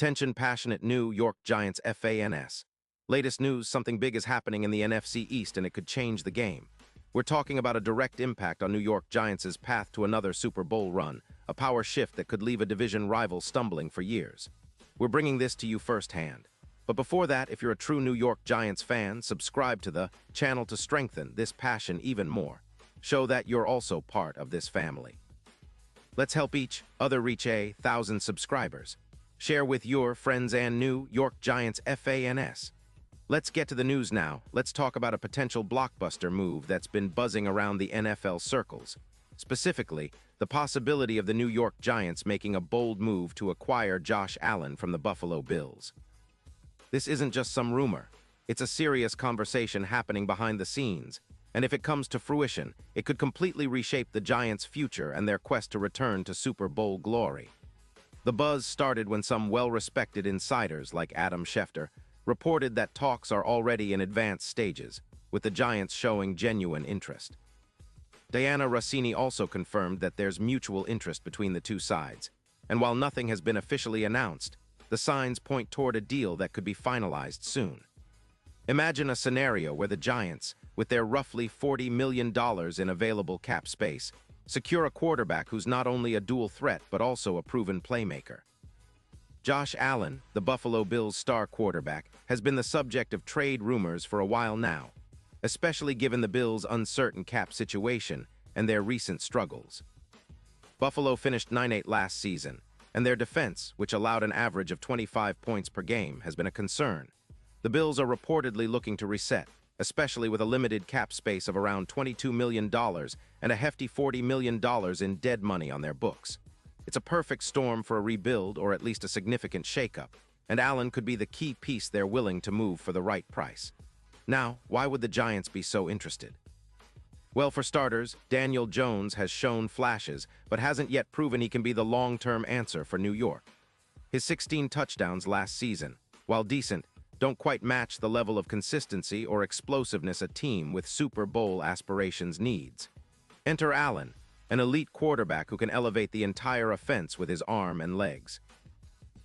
Attention passionate New York Giants fans. Latest news, something big is happening in the NFC East and it could change the game. We're talking about a direct impact on New York Giants' path to another Super Bowl run, a power shift that could leave a division rival stumbling for years. We're bringing this to you firsthand. But before that, if you're a true New York Giants fan, subscribe to the channel to strengthen this passion even more. Show that you're also part of this family. Let's help each other reach 1,000 subscribers. Share with your friends and New York Giants fans. Let's get to the news now. Let's talk about a potential blockbuster move that's been buzzing around the NFL circles. Specifically, the possibility of the New York Giants making a bold move to acquire Josh Allen from the Buffalo Bills. This isn't just some rumor. It's a serious conversation happening behind the scenes. And if it comes to fruition, it could completely reshape the Giants' future and their quest to return to Super Bowl glory. The buzz started when some well-respected insiders, like Adam Schefter, reported that talks are already in advanced stages, with the Giants showing genuine interest. Diana Rossini also confirmed that there's mutual interest between the two sides, and while nothing has been officially announced, the signs point toward a deal that could be finalized soon. Imagine a scenario where the Giants, with their roughly $40 million in available cap space, secure a quarterback who's not only a dual threat but also a proven playmaker. Josh Allen, the Buffalo Bills' star quarterback, has been the subject of trade rumors for a while now, especially given the Bills' uncertain cap situation and their recent struggles. Buffalo finished 9-8 last season, and their defense, which allowed an average of 25 points per game, has been a concern. The Bills are reportedly looking to reset, especially with a limited cap space of around $22 million and a hefty $40 million in dead money on their books. It's a perfect storm for a rebuild or at least a significant shakeup, and Allen could be the key piece they're willing to move for the right price. Now, why would the Giants be so interested? Well, for starters, Daniel Jones has shown flashes, but hasn't yet proven he can be the long-term answer for New York. His 16 touchdowns last season, while decent, don't quite match the level of consistency or explosiveness a team with Super Bowl aspirations needs. Enter Allen, an elite quarterback who can elevate the entire offense with his arm and legs.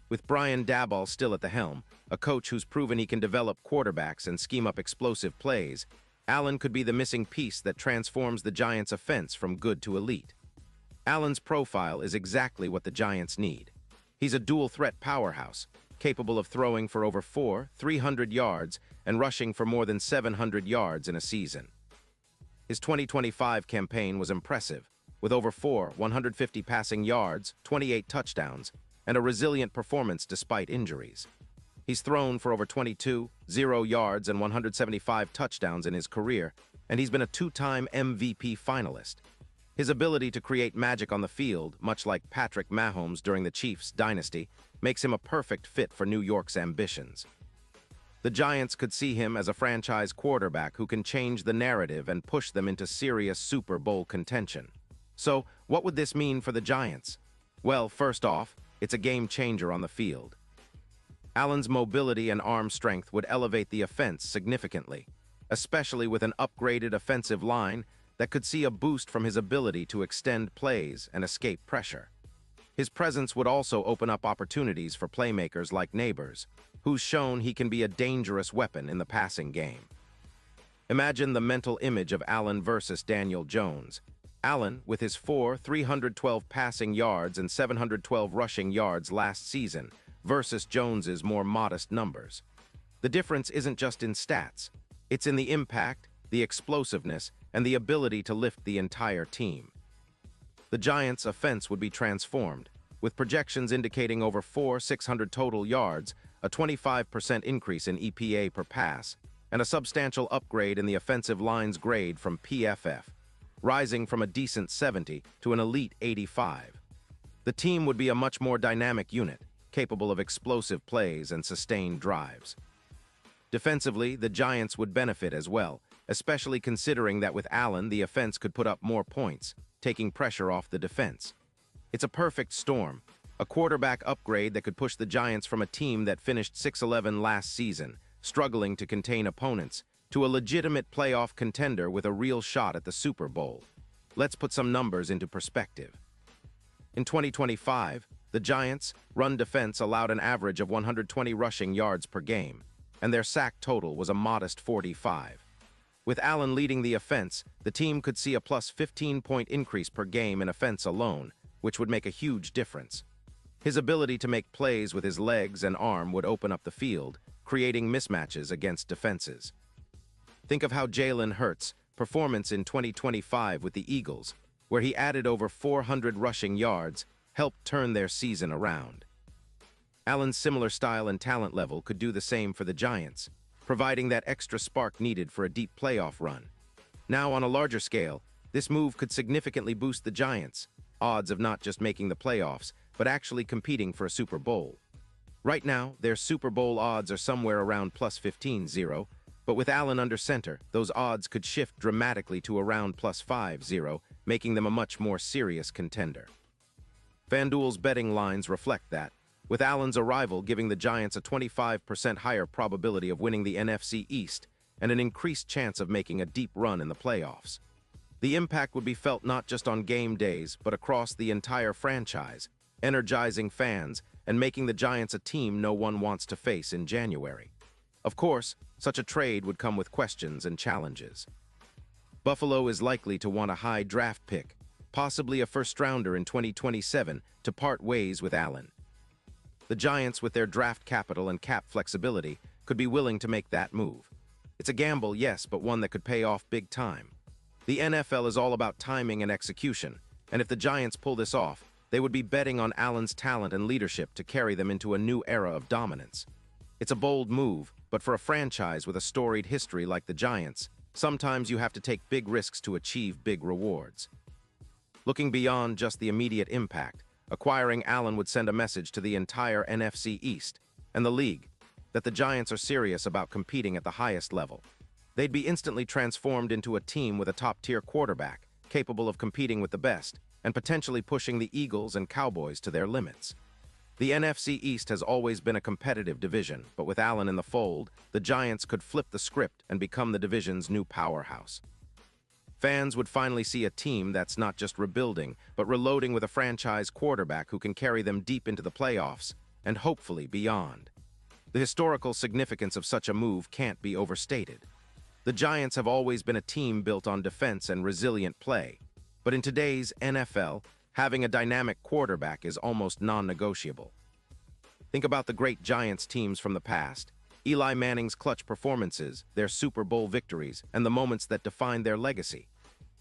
With Brian Daboll still at the helm, a coach who's proven he can develop quarterbacks and scheme up explosive plays, Allen could be the missing piece that transforms the Giants' offense from good to elite. Allen's profile is exactly what the Giants need. He's a dual-threat powerhouse, capable of throwing for over 300 yards and rushing for more than 700 yards in a season. His 2025 campaign was impressive, with over 150 passing yards, 28 touchdowns, and a resilient performance despite injuries. He's thrown for over 0 yards and 175 touchdowns in his career, and he's been a two-time MVP finalist. His ability to create magic on the field, much like Patrick Mahomes during the Chiefs' dynasty, makes him a perfect fit for New York's ambitions. The Giants could see him as a franchise quarterback who can change the narrative and push them into serious Super Bowl contention. So, what would this mean for the Giants? Well, first off, it's a game-changer on the field. Allen's mobility and arm strength would elevate the offense significantly, especially with an upgraded offensive line that could see a boost from his ability to extend plays and escape pressure. His presence would also open up opportunities for playmakers like Neighbors, who's shown he can be a dangerous weapon in the passing game. Imagine the mental image of Allen versus Daniel Jones. Allen, with his 312 passing yards and 712 rushing yards last season, versus Jones's more modest numbers. The difference isn't just in stats. It's in the impact, the explosiveness, and the ability to lift the entire team. The Giants' offense would be transformed, with projections indicating over 600 total yards, a 25% increase in EPA per pass, and a substantial upgrade in the offensive line's grade from PFF, rising from a decent 70 to an elite 85. The team would be a much more dynamic unit, capable of explosive plays and sustained drives. Defensively, the Giants would benefit as well, especially considering that with Allen, the offense could put up more points, taking pressure off the defense. It's a perfect storm, a quarterback upgrade that could push the Giants from a team that finished 6-11 last season, struggling to contain opponents, to a legitimate playoff contender with a real shot at the Super Bowl. Let's put some numbers into perspective. In 2025, the The Giants' run defense allowed an average of 120 rushing yards per game, and their sack total was a modest 45. With Allen leading the offense, the team could see a plus 15-point increase per game in offense alone, which would make a huge difference. His ability to make plays with his legs and arm would open up the field, creating mismatches against defenses. Think of how Jalen Hurts' performance in 2025 with the Eagles, where he added over 400 rushing yards, helped turn their season around. Allen's similar style and talent level could do the same for the Giants, providing that extra spark needed for a deep playoff run. Now, on a larger scale, this move could significantly boost the Giants' odds of not just making the playoffs, but actually competing for a Super Bowl. Right now, their Super Bowl odds are somewhere around plus 15-0, but with Allen under center, those odds could shift dramatically to around plus 5-0, making them a much more serious contender. FanDuel's betting lines reflect that, with Allen's arrival giving the Giants a 25% higher probability of winning the NFC East and an increased chance of making a deep run in the playoffs. The impact would be felt not just on game days, but across the entire franchise, energizing fans and making the Giants a team no one wants to face in January. Of course, such a trade would come with questions and challenges. Buffalo is likely to want a high draft pick, possibly a first-rounder in 2027, to part ways with Allen. The Giants, with their draft capital and cap flexibility, could be willing to make that move. It's a gamble, yes, but one that could pay off big time. The NFL is all about timing and execution, and if the Giants pull this off, they would be betting on Allen's talent and leadership to carry them into a new era of dominance. It's a bold move, but for a franchise with a storied history like the Giants, sometimes you have to take big risks to achieve big rewards. Looking beyond just the immediate impact, acquiring Allen would send a message to the entire NFC East and the league that the Giants are serious about competing at the highest level. They'd be instantly transformed into a team with a top-tier quarterback, capable of competing with the best, and potentially pushing the Eagles and Cowboys to their limits. The NFC East has always been a competitive division, but with Allen in the fold, the Giants could flip the script and become the division's new powerhouse. Fans would finally see a team that's not just rebuilding, but reloading with a franchise quarterback who can carry them deep into the playoffs, and hopefully beyond. The historical significance of such a move can't be overstated. The Giants have always been a team built on defense and resilient play, but in today's NFL, having a dynamic quarterback is almost non-negotiable. Think about the great Giants teams from the past, Eli Manning's clutch performances, their Super Bowl victories, and the moments that defined their legacy.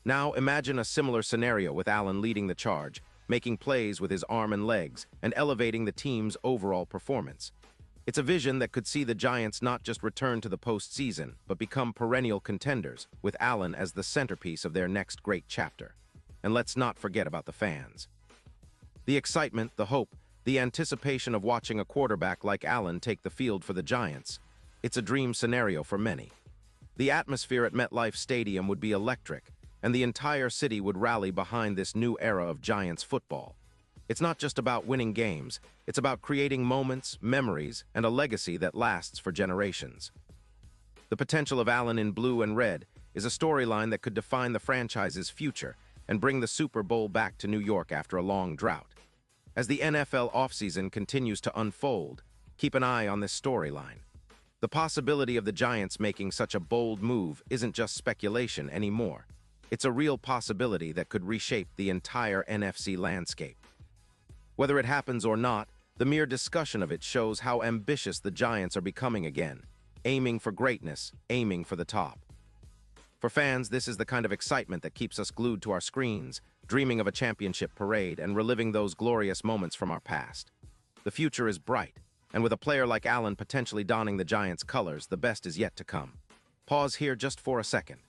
Now imagine a similar scenario with Allen leading the charge, making plays with his arm and legs, and elevating the team's overall performance. It's a vision that could see the Giants not just return to the postseason, but become perennial contenders, with Allen as the centerpiece of their next great chapter. And let's not forget about the fans. The excitement, the hope, the anticipation of watching a quarterback like Allen take the field for the Giants. It's a dream scenario for many. The atmosphere at MetLife Stadium would be electric, and the entire city would rally behind this new era of Giants football. It's not just about winning games, it's about creating moments, memories, and a legacy that lasts for generations. The potential of Allen in blue and red is a storyline that could define the franchise's future and bring the Super Bowl back to New York after a long drought. As the NFL offseason continues to unfold, keep an eye on this storyline. The possibility of the Giants making such a bold move isn't just speculation anymore. It's a real possibility that could reshape the entire NFC landscape. Whether it happens or not, the mere discussion of it shows how ambitious the Giants are becoming again, aiming for greatness, aiming for the top. For fans, this is the kind of excitement that keeps us glued to our screens, dreaming of a championship parade and reliving those glorious moments from our past. The future is bright, and with a player like Allen potentially donning the Giants' colors, the best is yet to come. Pause here just for a second.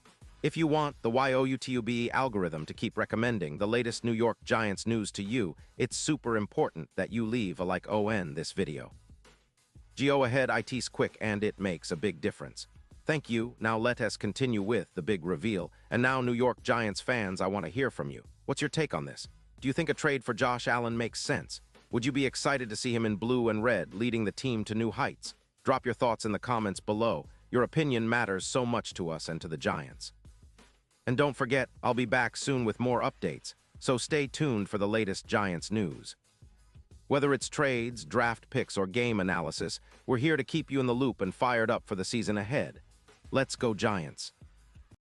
If you want the YouTube algorithm to keep recommending the latest New York Giants news to you, it's super important that you leave a like on this video. Go ahead, it's quick and it makes a big difference. Thank you. Now let us continue with the big reveal. And now, New York Giants fans, I want to hear from you. What's your take on this? Do you think a trade for Josh Allen makes sense? Would you be excited to see him in blue and red, leading the team to new heights? Drop your thoughts in the comments below. Your opinion matters so much to us and to the Giants. And don't forget, I'll be back soon with more updates, so stay tuned for the latest Giants news. Whether it's trades, draft picks, or game analysis, we're here to keep you in the loop and fired up for the season ahead. Let's go Giants!